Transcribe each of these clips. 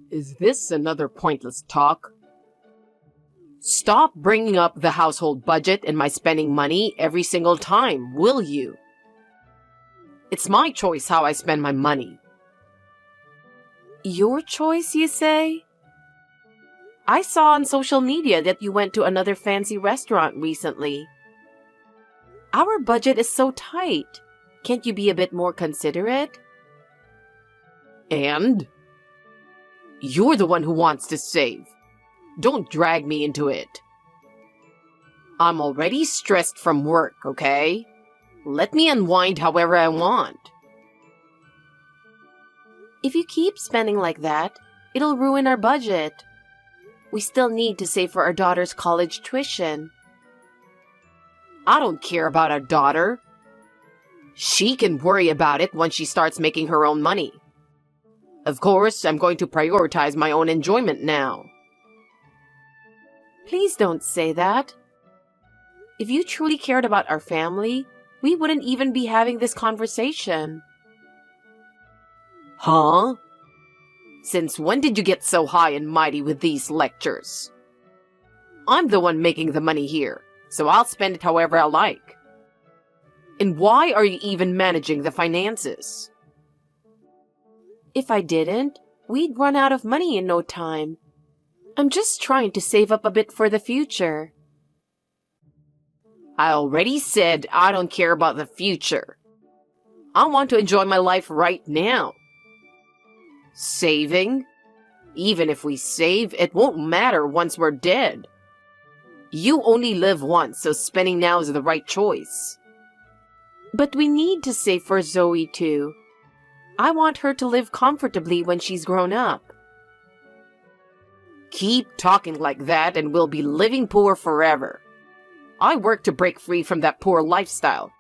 Is this another pointless talk? Stop bringing up the household budget and my spending money every single time, will you? It's my choice how I spend my money. Your choice, you say? I saw on social media that you went to another fancy restaurant recently. Our budget is so tight. Can't you be a bit more considerate? And? You're the one who wants to save. Don't drag me into it. I'm already stressed from work, okay? Let me unwind however I want. If you keep spending like that, it'll ruin our budget. We still need to save for our daughter's college tuition. I don't care about our daughter. She can worry about it once she starts making her own money. Of course, I'm going to prioritize my own enjoyment now. Please don't say that. If you truly cared about our family, we wouldn't even be having this conversation. Huh? Since when did you get so high and mighty with these lectures? I'm the one making the money here, so I'll spend it however I like. And why are you even managing the finances? If I didn't, we'd run out of money in no time. I'm just trying to save up a bit for the future. I already said I don't care about the future. I want to enjoy my life right now. Saving? Even if we save, it won't matter once we're dead. You only live once, so spending now is the right choice. But we need to save for Zoe too. I want her to live comfortably when she's grown up. Keep talking like that and we'll be living poor forever. I work to break free from that poor lifestyle.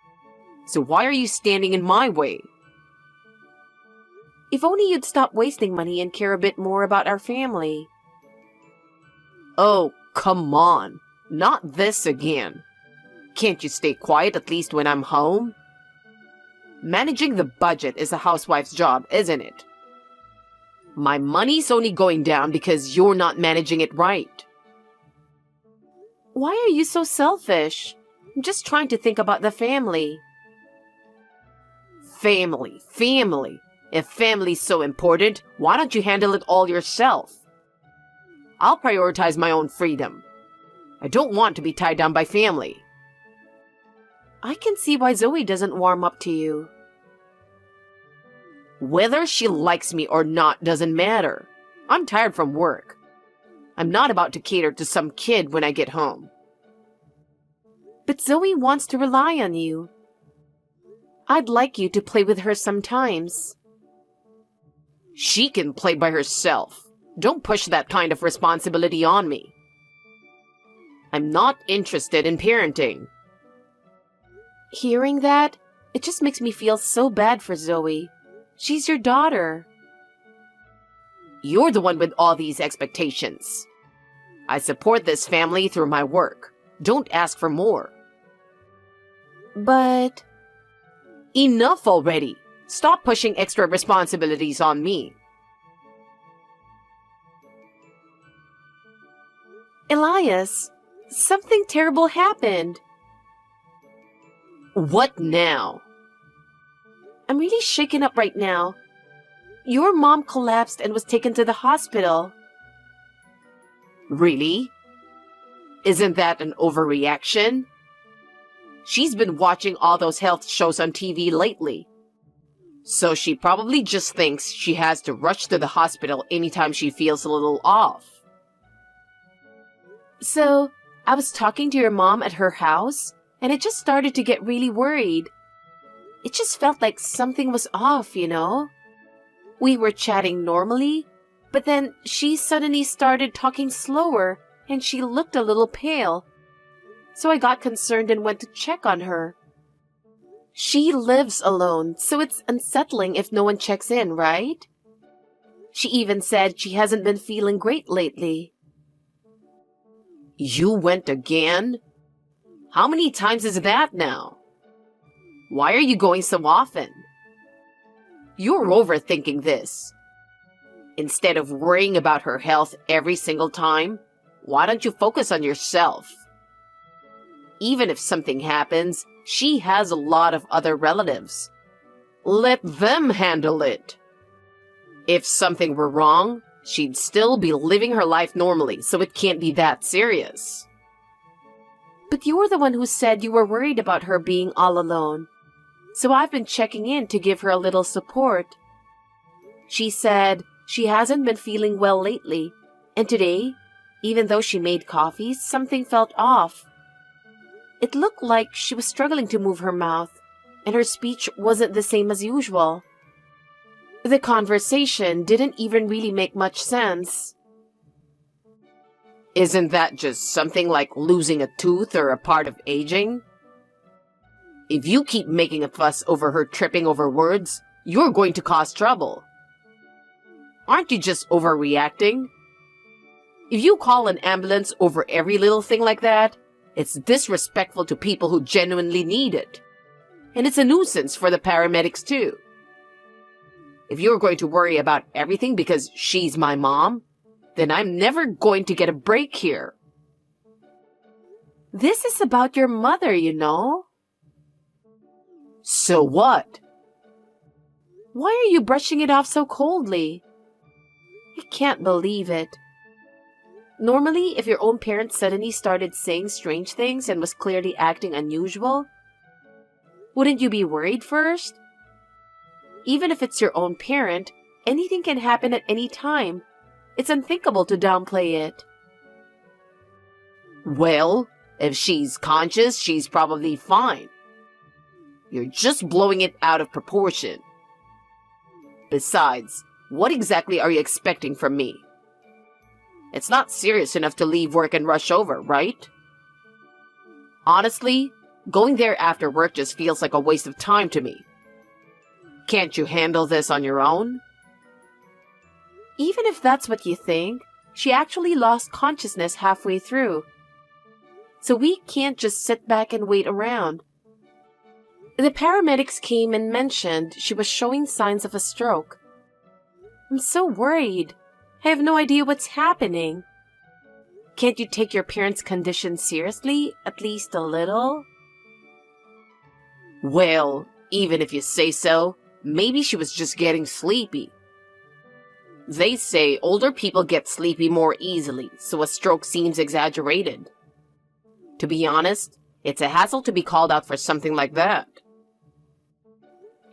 So why are you standing in my way? If only you'd stop wasting money and care a bit more about our family. Oh, come on. Not this again. Can't you stay quiet at least when I'm home? Managing the budget is a housewife's job, isn't it? My money's only going down because you're not managing it right. Why are you so selfish? I'm just trying to think about the family. Family. If family's so important, why don't you handle it all yourself? I'll prioritize my own freedom. I don't want to be tied down by family. I can see why Zoe doesn't warm up to you. Whether she likes me or not doesn't matter. I'm tired from work. I'm not about to cater to some kid when I get home. But Zoe wants to rely on you. I'd like you to play with her sometimes. She can play by herself. Don't push that kind of responsibility on me. I'm not interested in parenting. Hearing that, it just makes me feel so bad for Zoe. She's your daughter. You're the one with all these expectations. I support this family through my work. Don't ask for more. But... Enough already. Stop pushing extra responsibilities on me. Elias, something terrible happened. What now? I'm really shaken up right now. Your mom collapsed and was taken to the hospital. Really? Isn't that an overreaction? She's been watching all those health shows on TV lately. So she probably just thinks she has to rush to the hospital anytime she feels a little off. So, I was talking to your mom at her house, and it just started to get really worried. It just felt like something was off, you know? We were chatting normally, but then she suddenly started talking slower, and she looked a little pale. So I got concerned and went to check on her. She lives alone, so it's unsettling if no one checks in, right? She even said she hasn't been feeling great lately. You went again? How many times is that now? Why are you going so often? You're overthinking this. Instead of worrying about her health every single time, why don't you focus on yourself? Even if something happens, she has a lot of other relatives. Let them handle it. If something were wrong, she'd still be living her life normally, so it can't be that serious. But you're the one who said you were worried about her being all alone. So I've been checking in to give her a little support. She said she hasn't been feeling well lately, and today, even though she made coffee, something felt off. It looked like she was struggling to move her mouth, and her speech wasn't the same as usual. The conversation didn't even really make much sense. Isn't that just something like losing a tooth or a part of aging? If you keep making a fuss over her tripping over words, you're going to cause trouble. Aren't you just overreacting? If you call an ambulance over every little thing like that, it's disrespectful to people who genuinely need it. And it's a nuisance for the paramedics too. If you're going to worry about everything because she's my mom, then I'm never going to get a break here. This is about your mother, you know. So what? Why are you brushing it off so coldly? I can't believe it. Normally, if your own parents suddenly started saying strange things and was clearly acting unusual, wouldn't you be worried first? Even if it's your own parent, anything can happen at any time. It's unthinkable to downplay it. Well, if she's conscious, she's probably fine. You're just blowing it out of proportion. Besides, what exactly are you expecting from me? It's not serious enough to leave work and rush over, right? Honestly, going there after work just feels like a waste of time to me. Can't you handle this on your own? Even if that's what you think, she actually lost consciousness halfway through. So we can't just sit back and wait around. The paramedics came and mentioned she was showing signs of a stroke. I'm so worried. I have no idea what's happening. Can't you take your parents' condition seriously, at least a little? Well, even if you say so, maybe she was just getting sleepy. They say older people get sleepy more easily, so a stroke seems exaggerated. To be honest, it's a hassle to be called out for something like that.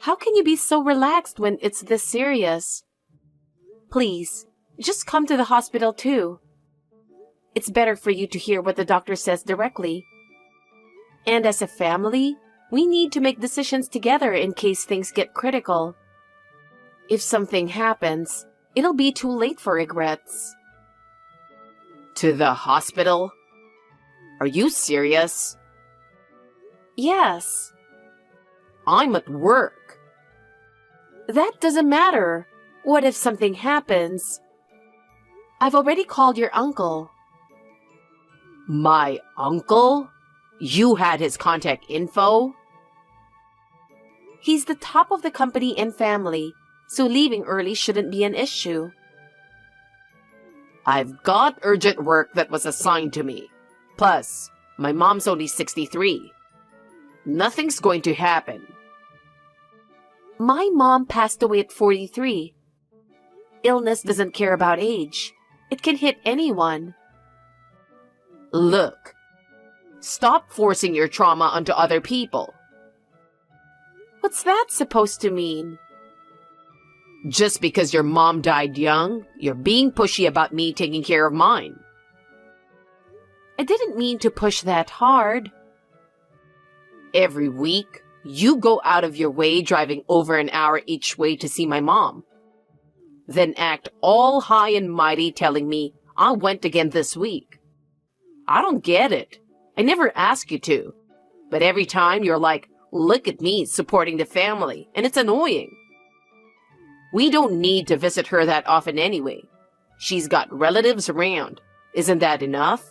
How can you be so relaxed when it's this serious? Please, just come to the hospital too. It's better for you to hear what the doctor says directly. And as a family, we need to make decisions together in case things get critical. If something happens, it'll be too late for regrets. To the hospital? Are you serious? Yes. I'm at work. That doesn't matter. What if something happens? I've already called your uncle. My uncle? You had his contact info? He's the top of the company and family, so leaving early shouldn't be an issue. I've got urgent work that was assigned to me. Plus, my mom's only 63. Nothing's going to happen. My mom passed away at 43. Illness doesn't care about age. It can hit anyone. Look, stop forcing your trauma onto other people. What's that supposed to mean? Just because your mom died young, you're being pushy about me taking care of mine. I didn't mean to push that hard. Every week, you go out of your way driving over an hour each way to see my mom. Then act all high and mighty telling me I went again this week. I don't get it. I never ask you to. But every time you're like, look at me supporting the family, and it's annoying. We don't need to visit her that often anyway. She's got relatives around. Isn't that enough?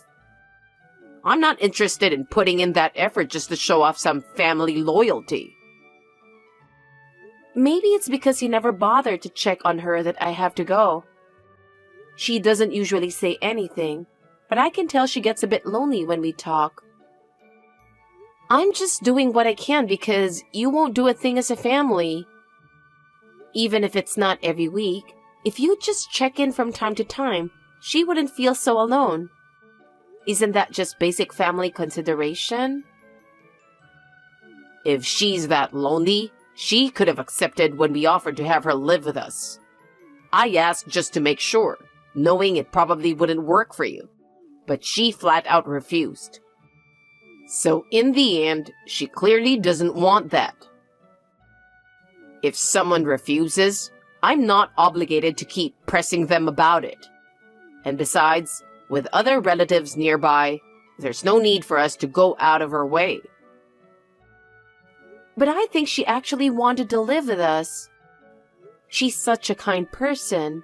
I'm not interested in putting in that effort just to show off some family loyalty. Maybe it's because you never bothered to check on her that I have to go. She doesn't usually say anything, but I can tell she gets a bit lonely when we talk. I'm just doing what I can because you won't do a thing as a family. Even if it's not every week, if you just check in from time to time, she wouldn't feel so alone. Isn't that just basic family consideration? If she's that lonely, she could have accepted when we offered to have her live with us. I asked just to make sure, knowing it probably wouldn't work for you, but she flat out refused. So in the end, she clearly doesn't want that. If someone refuses, I'm not obligated to keep pressing them about it. And besides, with other relatives nearby, there's no need for us to go out of our way. But I think she actually wanted to live with us. She's such a kind person.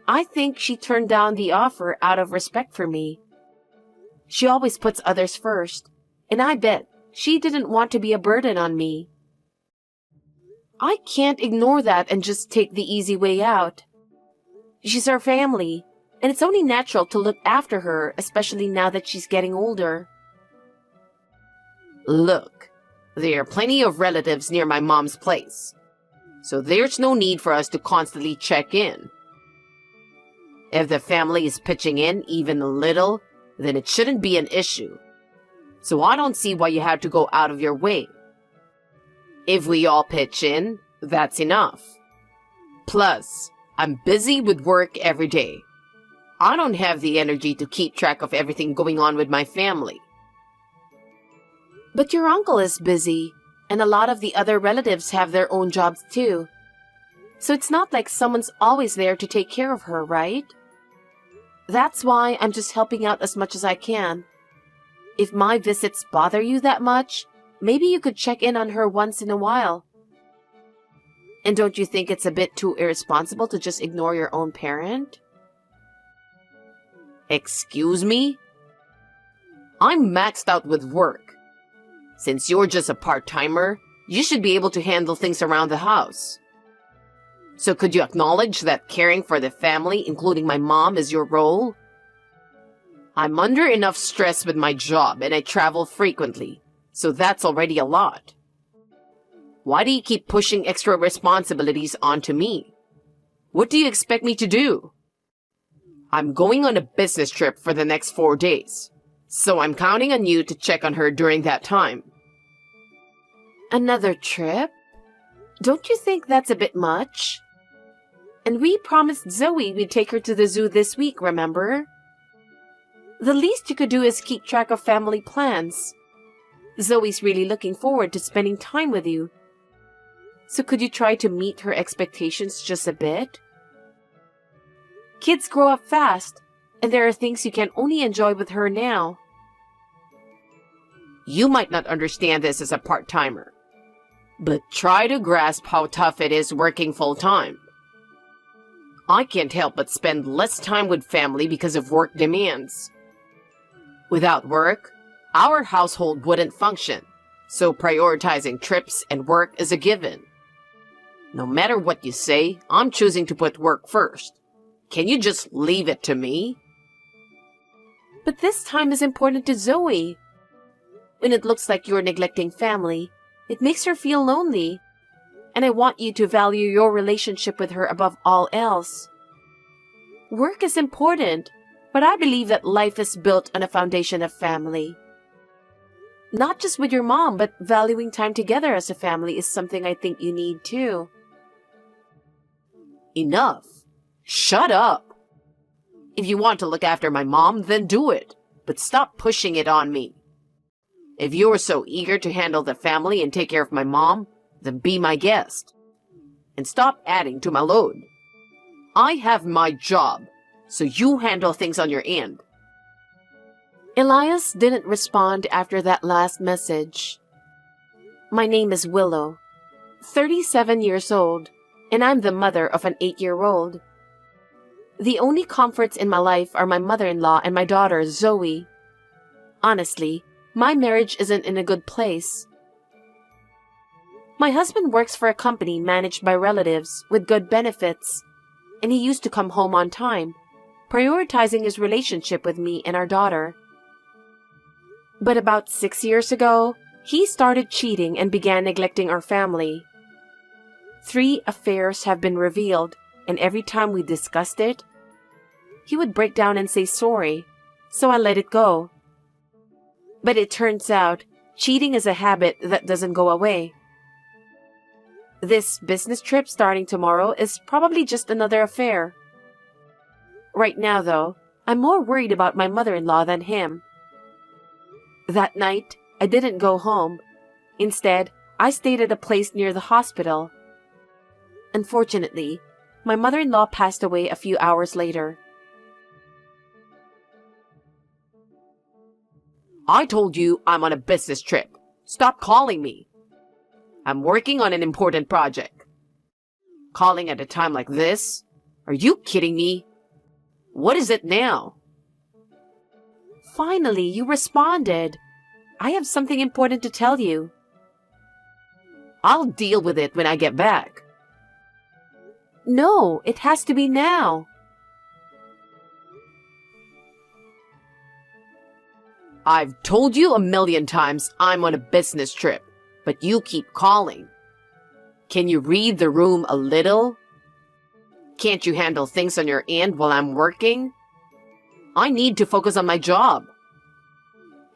I think she turned down the offer out of respect for me. She always puts others first, and I bet she didn't want to be a burden on me. I can't ignore that and just take the easy way out. She's our family, and it's only natural to look after her, especially now that she's getting older. Look, there are plenty of relatives near my mom's place, so there's no need for us to constantly check in. If the family is pitching in even a little, then it shouldn't be an issue. So I don't see why you have to go out of your way. If we all pitch in, that's enough. Plus, I'm busy with work every day. I don't have the energy to keep track of everything going on with my family. But your uncle is busy, and a lot of the other relatives have their own jobs too. So it's not like someone's always there to take care of her, right? That's why I'm just helping out as much as I can. If my visits bother you that much, maybe you could check in on her once in a while. And don't you think it's a bit too irresponsible to just ignore your own parent? Excuse me? I'm maxed out with work. Since you're just a part-timer, you should be able to handle things around the house. So could you acknowledge that caring for the family, including my mom, is your role? I'm under enough stress with my job and I travel frequently, so that's already a lot. Why do you keep pushing extra responsibilities onto me? What do you expect me to do? I'm going on a business trip for the next 4 days, so I'm counting on you to check on her during that time. Another trip? Don't you think that's a bit much? And we promised Zoe we'd take her to the zoo this week, remember? The least you could do is keep track of family plans. Zoe's really looking forward to spending time with you. So could you try to meet her expectations just a bit? Kids grow up fast, and there are things you can only enjoy with her now. You might not understand this as a part-timer, but try to grasp how tough it is working full-time. I can't help but spend less time with family because of work demands. Without work, our household wouldn't function, so prioritizing trips and work is a given. No matter what you say, I'm choosing to put work first. Can you just leave it to me? But this time is important to Zoe. When it looks like you're neglecting family, it makes her feel lonely. And I want you to value your relationship with her above all else. Work is important, but I believe that life is built on a foundation of family. Not just with your mom, but valuing time together as a family is something I think you need too. Enough. Shut up. If you want to look after my mom, then do it, but stop pushing it on me. If you're so eager to handle the family and take care of my mom, then be my guest. And stop adding to my load. I have my job, so you handle things on your end. Elias didn't respond after that last message. My name is Willow, 37 years old, and I'm the mother of an 8-year-old. The only comforts in my life are my mother-in-law and my daughter, Zoe. Honestly, my marriage isn't in a good place. My husband works for a company managed by relatives with good benefits, and he used to come home on time. prioritizing his relationship with me and our daughter. But about 6 years ago, he started cheating and began neglecting our family. 3 affairs have been revealed, and every time we discussed it, he would break down and say sorry, so I let it go. But it turns out, cheating is a habit that doesn't go away. This business trip starting tomorrow is probably just another affair. Right now, though, I'm more worried about my mother-in-law than him. That night, I didn't go home. Instead, I stayed at a place near the hospital. Unfortunately, my mother-in-law passed away a few hours later. I told you I'm on a business trip. Stop calling me. I'm working on an important project. Calling at a time like this? Are you kidding me? What is it now? Finally, you responded. I have something important to tell you. I'll deal with it when I get back. No, it has to be now. I've told you a million times I'm on a business trip, but you keep calling. Can you read the room a little? Can't you handle things on your end while I'm working? I need to focus on my job.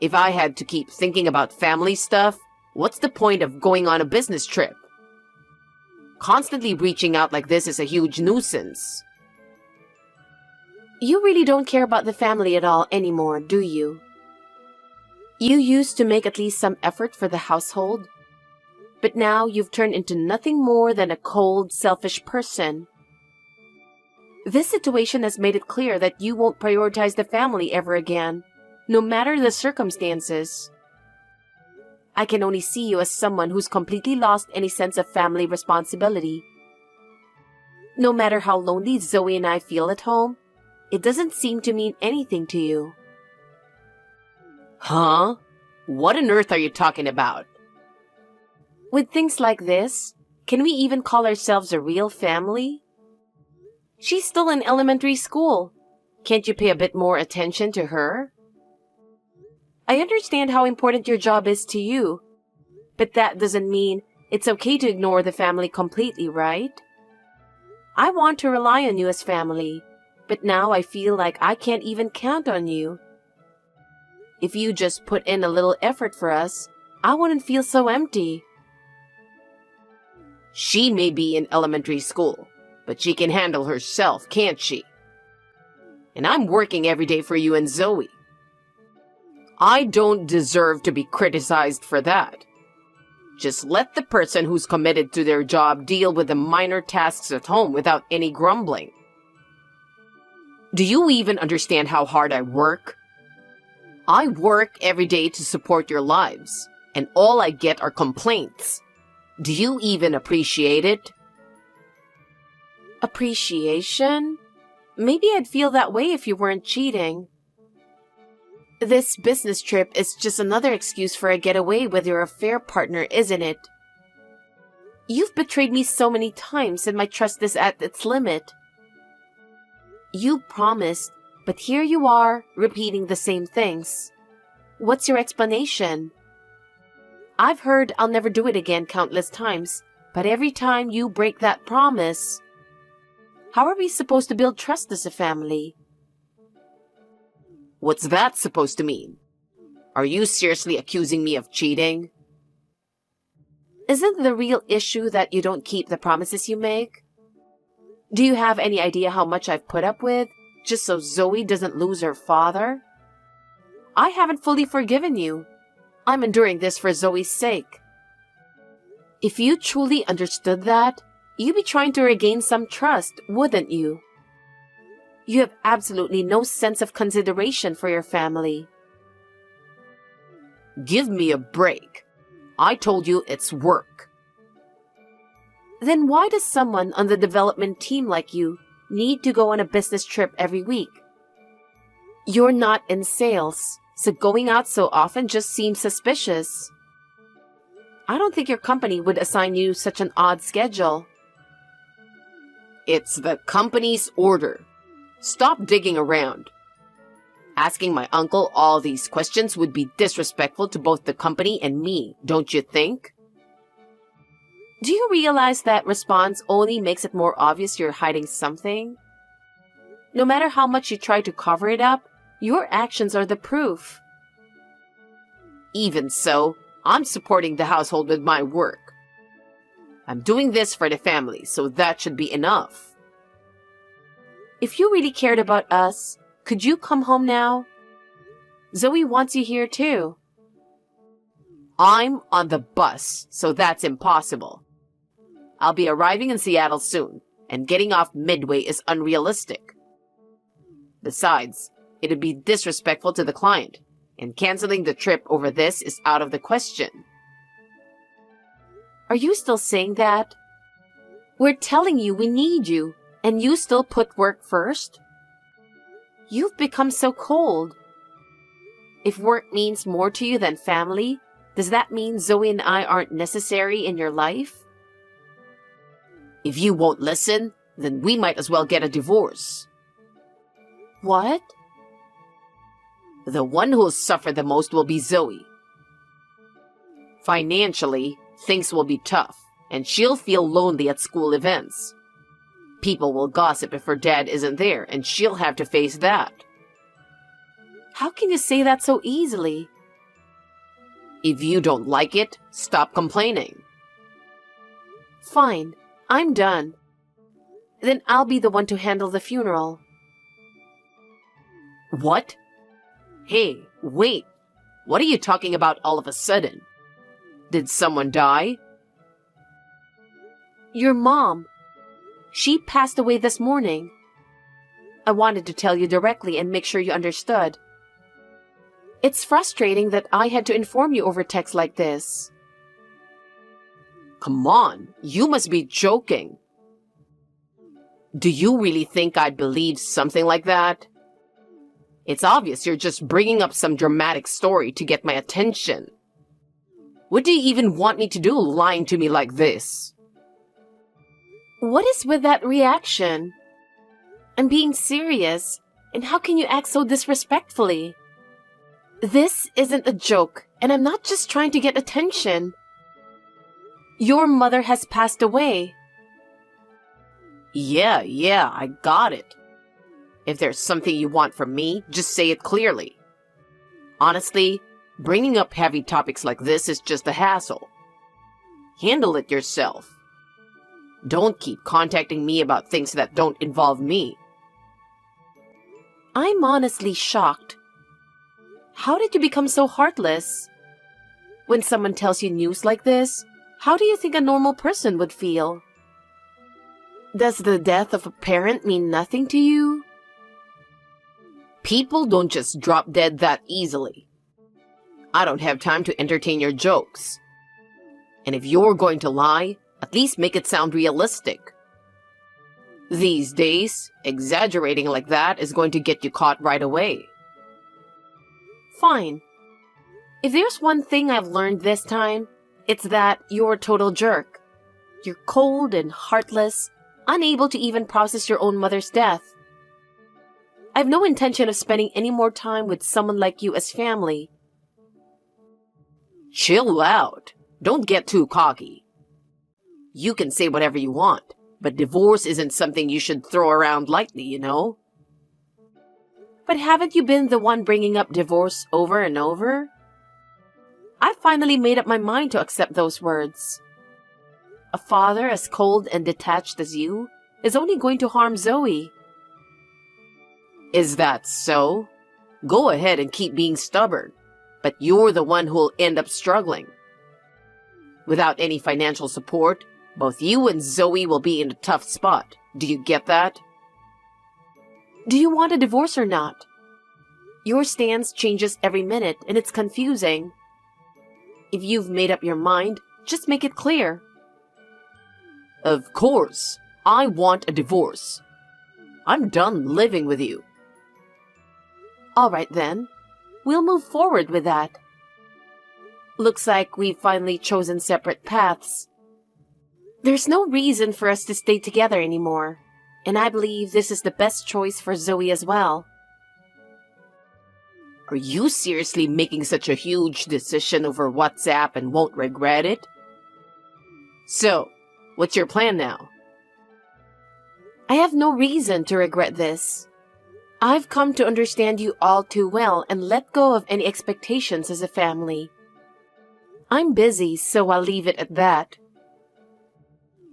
If I had to keep thinking about family stuff, what's the point of going on a business trip? Constantly reaching out like this is a huge nuisance. You really don't care about the family at all anymore, do you? You used to make at least some effort for the household, but now you've turned into nothing more than a cold, selfish person. This situation has made it clear that you won't prioritize the family ever again, no matter the circumstances. I can only see you as someone who's completely lost any sense of family responsibility. No matter how lonely Zoe and I feel at home, it doesn't seem to mean anything to you. Huh? What on earth are you talking about? With things like this, can we even call ourselves a real family? She's still in elementary school. Can't you pay a bit more attention to her? I understand how important your job is to you, but that doesn't mean it's okay to ignore the family completely, right? I want to rely on you as family, but now I feel like I can't even count on you. If you just put in a little effort for us, I wouldn't feel so empty. She may be in elementary school, but she can handle herself, can't she? And I'm working every day for you and Zoe. I don't deserve to be criticized for that. Just let the person who's committed to their job deal with the minor tasks at home without any grumbling. Do you even understand how hard I work? I work every day to support your lives, and all I get are complaints. Do you even appreciate it? Appreciation? Maybe I'd feel that way if you weren't cheating. This business trip is just another excuse for a getaway with your affair partner, isn't it? You've betrayed me so many times and my trust is at its limit. You promised, but here you are, repeating the same things. What's your explanation? I've heard I'll never do it again countless times, but every time you break that promise, how are we supposed to build trust as a family? What's that supposed to mean? Are you seriously accusing me of cheating? Isn't the real issue that you don't keep the promises you make? Do you have any idea how much I've put up with, just so Zoe doesn't lose her father? I haven't fully forgiven you. I'm enduring this for Zoe's sake. If you truly understood that, you'd be trying to regain some trust, wouldn't you? You have absolutely no sense of consideration for your family. Give me a break. I told you it's work. Then why does someone on the development team like you need to go on a business trip every week? You're not in sales, so going out so often just seems suspicious. I don't think your company would assign you such an odd schedule. It's the company's order. Stop digging around. Asking my uncle all these questions would be disrespectful to both the company and me, don't you think? Do you realize that response only makes it more obvious you're hiding something? No matter how much you try to cover it up, your actions are the proof. Even so, I'm supporting the household with my work. I'm doing this for the family, so that should be enough. If you really cared about us, could you come home now? Zoe wants you here too. I'm on the bus, so that's impossible. I'll be arriving in Seattle soon, and getting off midway is unrealistic. Besides, it'd be disrespectful to the client, and canceling the trip over this is out of the question. Are you still saying that? We're telling you we need you, and you still put work first? You've become so cold. If work means more to you than family, does that mean Zoe and I aren't necessary in your life? If you won't listen, then we might as well get a divorce. What? The one who'll suffer the most will be Zoe. Financially, things will be tough, and she'll feel lonely at school events. People will gossip if her dad isn't there, and she'll have to face that. How can you say that so easily? If you don't like it, stop complaining. Fine, I'm done. Then I'll be the one to handle the funeral. What? Hey, wait. What are you talking about all of a sudden? Did someone die? Your mom. She passed away this morning. I wanted to tell you directly and make sure you understood. It's frustrating that I had to inform you over text like this. Come on, you must be joking. Do you really think I'd believe something like that? It's obvious you're just bringing up some dramatic story to get my attention. What do you even want me to do lying to me like this? What is with that reaction? I'm being serious, and how can you act so disrespectfully? This isn't a joke, and I'm not just trying to get attention. Your mother has passed away. Yeah, I got it. If there's something you want from me, just say it clearly. Honestly, bringing up heavy topics like this is just a hassle. Handle it yourself. Don't keep contacting me about things that don't involve me. I'm honestly shocked. How did you become so heartless? When someone tells you news like this, how do you think a normal person would feel? Does the death of a parent mean nothing to you? People don't just drop dead that easily. I don't have time to entertain your jokes. And if you're going to lie, at least make it sound realistic. These days, exaggerating like that is going to get you caught right away. Fine. If there's one thing I've learned this time, it's that you're a total jerk. You're cold and heartless, unable to even process your own mother's death. I've no intention of spending any more time with someone like you as family. Chill out. Don't get too cocky. You can say whatever you want, but divorce isn't something you should throw around lightly, you know? But haven't you been the one bringing up divorce over and over? I finally made up my mind to accept those words. A father as cold and detached as you is only going to harm Zoe. Is that so? Go ahead and keep being stubborn, but you're the one who'll end up struggling. Without any financial support, both you and Zoe will be in a tough spot. Do you get that? Do you want a divorce or not? Your stance changes every minute and it's confusing. If you've made up your mind, just make it clear. Of course, I want a divorce. I'm done living with you. All right then, we'll move forward with that. Looks like we've finally chosen separate paths. There's no reason for us to stay together anymore. And I believe this is the best choice for Zoe as well. Are you seriously making such a huge decision over WhatsApp and won't regret it? So, what's your plan now? I have no reason to regret this. I've come to understand you all too well and let go of any expectations as a family. I'm busy, so I'll leave it at that.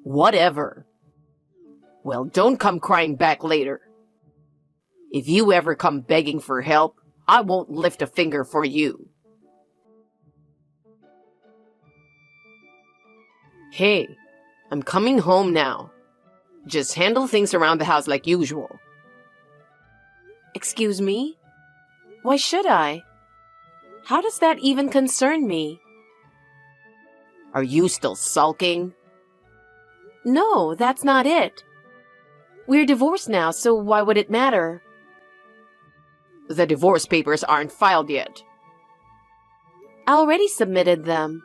Whatever. Well, don't come crying back later. If you ever come begging for help, I won't lift a finger for you. Hey, I'm coming home now. Just handle things around the house like usual. Excuse me? Why should I? How does that even concern me? Are you still sulking? No, that's not it. We're divorced now, so why would it matter? The divorce papers aren't filed yet. I already submitted them.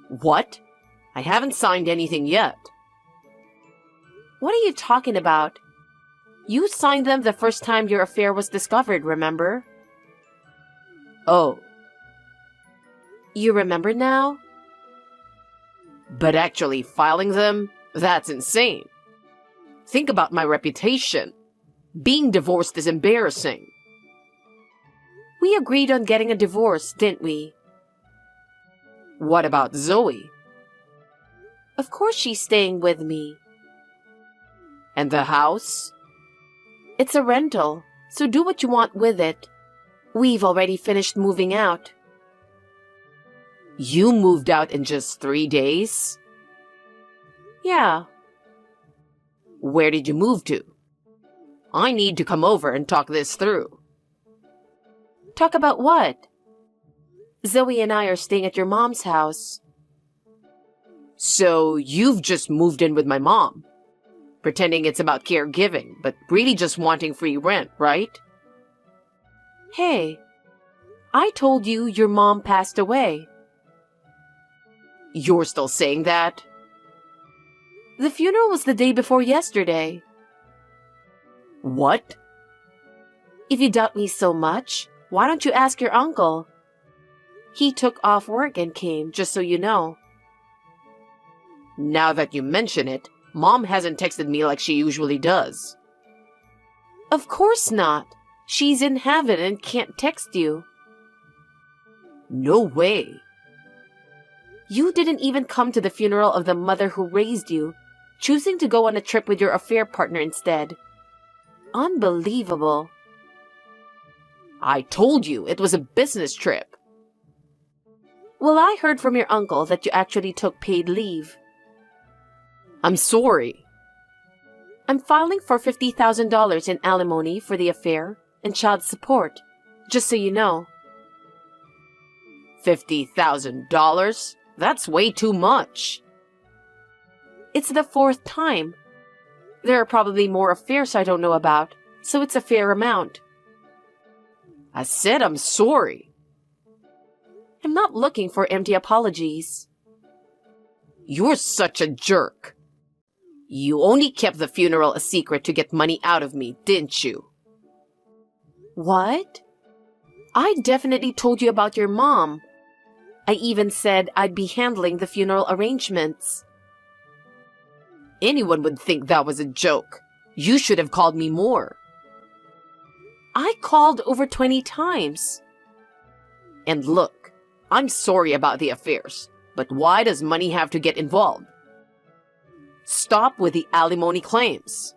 What? I haven't signed anything yet. What are you talking about? You signed them the first time your affair was discovered, remember? Oh. You remember now? But actually filing them? That's insane. Think about my reputation. Being divorced is embarrassing. We agreed on getting a divorce, didn't we? What about Zoe? Of course she's staying with me. And the house? It's a rental, so do what you want with it. We've already finished moving out. You moved out in just 3 days? Yeah. Where did you move to? I need to come over and talk this through. Talk about what? Zoe and I are staying at your mom's house. So you've just moved in with my mom, pretending it's about caregiving, but really just wanting free rent, right? Hey, I told you your mom passed away. You're still saying that? The funeral was the day before yesterday. What? If you doubt me so much, why don't you ask your uncle? He took off work and came, just so you know. Now that you mention it, Mom hasn't texted me like she usually does. Of course not. She's in heaven and can't text you. No way. You didn't even come to the funeral of the mother who raised you, choosing to go on a trip with your affair partner instead. Unbelievable. I told you it was a business trip. Well, I heard from your uncle that you actually took paid leave. I'm sorry. I'm filing for $50,000 in alimony for the affair and child support, just so you know. $50,000? That's way too much. It's the 4th time. There are probably more affairs I don't know about, so it's a fair amount. I said I'm sorry. I'm not looking for empty apologies. You're such a jerk. You only kept the funeral a secret to get money out of me, didn't you? What? I definitely told you about your mom. I even said I'd be handling the funeral arrangements. Anyone would think that was a joke. You should have called me more. I called over 20 times. And look, I'm sorry about the affairs, but why does money have to get involved? Stop with the alimony claims.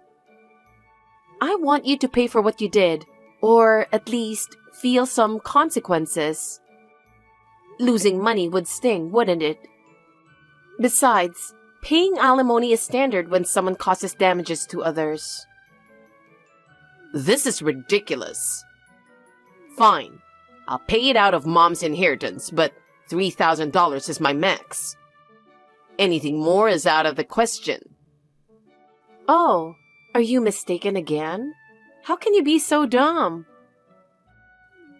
I want you to pay for what you did, or at least feel some consequences. Losing money would sting, wouldn't it? Besides, paying alimony is standard when someone causes damages to others. This is ridiculous. Fine, I'll pay it out of Mom's inheritance, but $3,000 is my max. Anything more is out of the question. Oh, are you mistaken again? How can you be so dumb?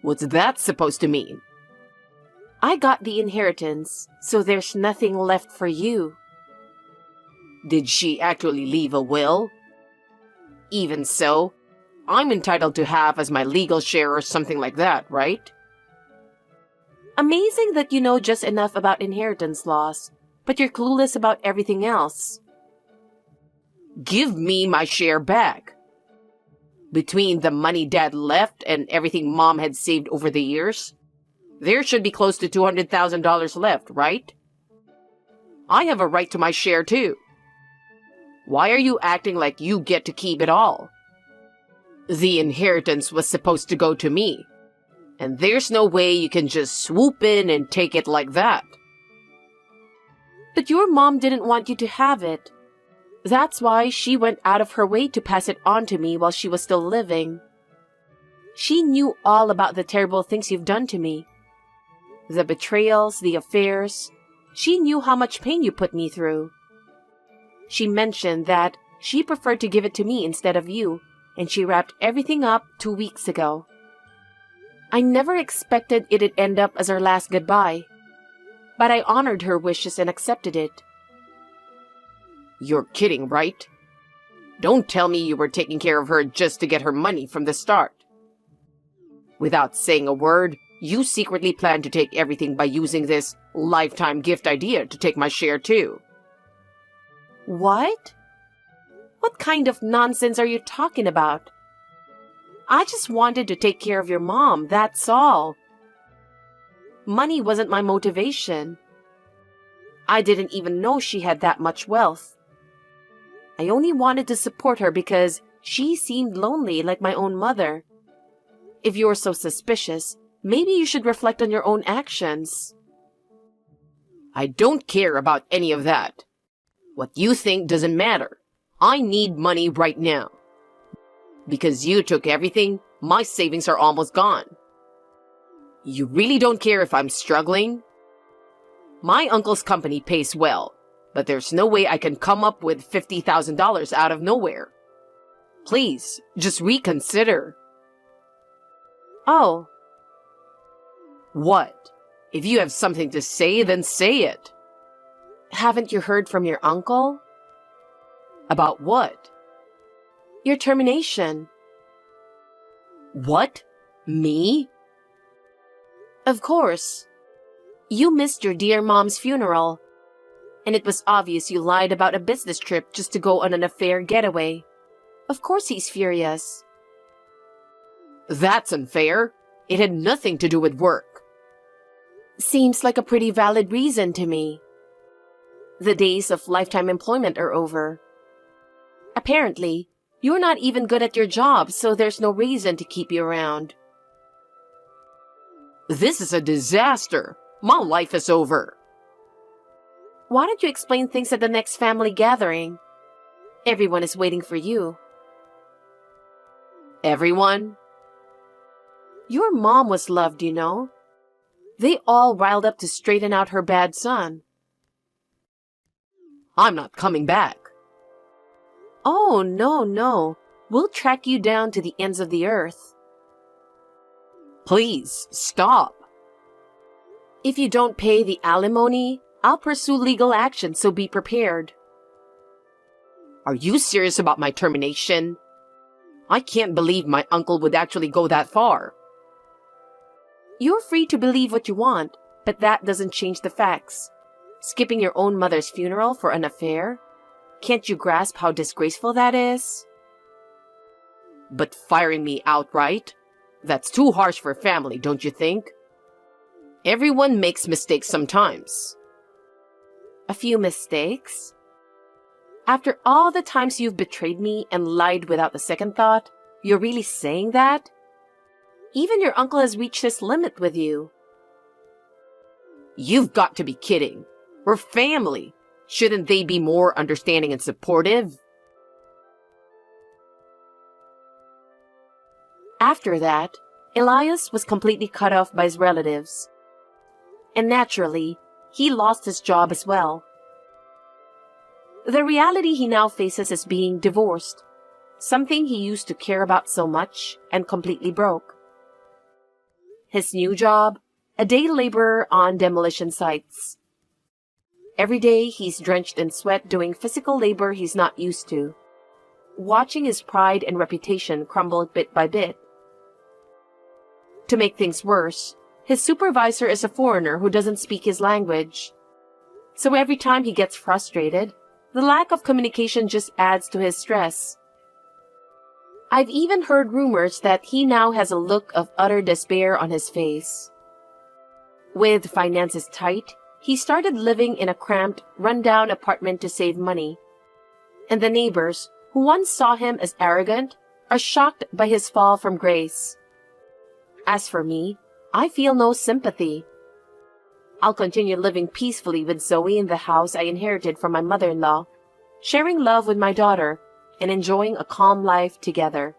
What's that supposed to mean? I got the inheritance, so there's nothing left for you. Did she actually leave a will? Even so, I'm entitled to half as my legal share or something like that, right? Amazing that you know just enough about inheritance laws, but you're clueless about everything else. Give me my share back. Between the money Dad left and everything Mom had saved over the years, there should be close to $200,000 left, right? I have a right to my share too. Why are you acting like you get to keep it all? The inheritance was supposed to go to me, and there's no way you can just swoop in and take it like that. But your mom didn't want you to have it. That's why she went out of her way to pass it on to me while she was still living. She knew all about the terrible things you've done to me. The betrayals, the affairs. She knew how much pain you put me through. She mentioned that she preferred to give it to me instead of you, and she wrapped everything up 2 weeks ago. I never expected it'd end up as our last goodbye, but I honored her wishes and accepted it. You're kidding, right? Don't tell me you were taking care of her just to get her money from the start. Without saying a word, you secretly planned to take everything by using this lifetime gift idea to take my share too. What? What kind of nonsense are you talking about? I just wanted to take care of your mom, that's all. Money wasn't my motivation. I didn't even know she had that much wealth. I only wanted to support her because she seemed lonely like my own mother. If you're so suspicious, maybe you should reflect on your own actions. I don't care about any of that. What you think doesn't matter. I need money right now. Because you took everything, my savings are almost gone. You really don't care if I'm struggling? My uncle's company pays well, but there's no way I can come up with $50,000 out of nowhere. Please, just reconsider. Oh. What? If you have something to say, then say it. Haven't you heard from your uncle? About what? Your termination. What? Me? Of course. You missed your dear mom's funeral, and it was obvious you lied about a business trip just to go on an affair getaway. Of course he's furious. That's unfair. It had nothing to do with work. Seems like a pretty valid reason to me. The days of lifetime employment are over. Apparently, you're not even good at your job, so there's no reason to keep you around. This is a disaster. My life is over. Why don't you explain things at the next family gathering? Everyone is waiting for you. Everyone? Your mom was loved, you know. They all riled up to straighten out her bad son. I'm not coming back. Oh, no. We'll track you down to the ends of the earth. Please, stop. If you don't pay the alimony, I'll pursue legal action, so be prepared. Are you serious about my termination? I can't believe my uncle would actually go that far. You're free to believe what you want, but that doesn't change the facts. Skipping your own mother's funeral for an affair? Can't you grasp how disgraceful that is? But firing me outright? That's too harsh for family, don't you think? Everyone makes mistakes sometimes. A few mistakes? After all the times you've betrayed me and lied without a second thought, you're really saying that? Even your uncle has reached his limit with you. You've got to be kidding. We're family. Shouldn't they be more understanding and supportive? After that, Elias was completely cut off by his relatives. And naturally, he lost his job as well. The reality he now faces is being divorced, something he used to care about so much and completely broke. His new job, a day laborer on demolition sites. Every day he's drenched in sweat doing physical labor he's not used to. watching his pride and reputation crumble bit by bit. To make things worse, his supervisor is a foreigner who doesn't speak his language. So every time he gets frustrated, the lack of communication just adds to his stress. I've even heard rumors that he now has a look of utter despair on his face. With finances tight, he started living in a cramped, run-down apartment to save money. And the neighbors, who once saw him as arrogant, are shocked by his fall from grace. As for me, I feel no sympathy. I'll continue living peacefully with Zoe in the house I inherited from my mother-in-law, sharing love with my daughter, and enjoying a calm life together.